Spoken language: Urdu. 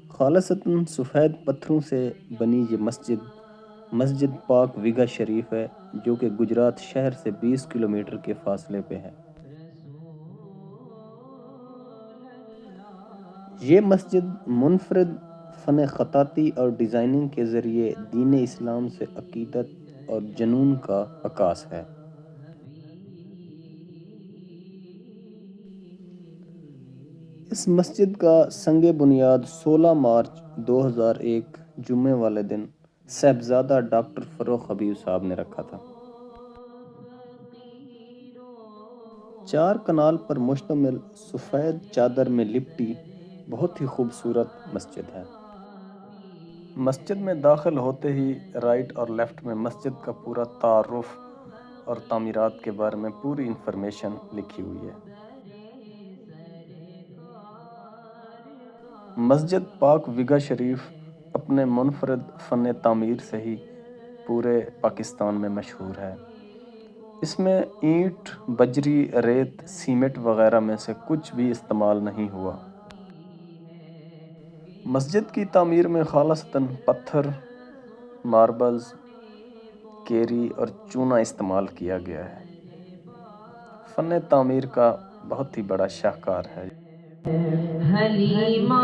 خالصتاً سفید پتھروں سے بنی یہ مسجد پاک ویگا شریف ہے، جو کہ گجرات شہر سے 20 کلومیٹر کے فاصلے پہ ہے۔ یہ مسجد منفرد فن خطاطی اور ڈیزائننگ کے ذریعے دین اسلام سے عقیدت اور جنون کا عکاس ہے۔ اس مسجد کا سنگ بنیاد 16 مارچ 2001 جمعے والے دن صاحبزادہ ڈاکٹر فروخ حبیب صاحب نے رکھا تھا۔ 4 کنال پر مشتمل سفید چادر میں لپٹی بہت ہی خوبصورت مسجد ہے۔ مسجد میں داخل ہوتے ہی رائٹ اور لیفٹ میں مسجد کا پورا تعارف اور تعمیرات کے بارے میں پوری انفارمیشن لکھی ہوئی ہے۔ مسجد پاک ویگا شریف اپنے منفرد فن تعمیر سے ہی پورے پاکستان میں مشہور ہے۔ اس میں اینٹ، بجری، ریت، سیمنٹ وغیرہ میں سے کچھ بھی استعمال نہیں ہوا۔ مسجد کی تعمیر میں خالصتاً پتھر، ماربلز، کیری اور چونا استعمال کیا گیا ہے۔ فن تعمیر کا بہت ہی بڑا شاہکار ہے۔ حلیمہ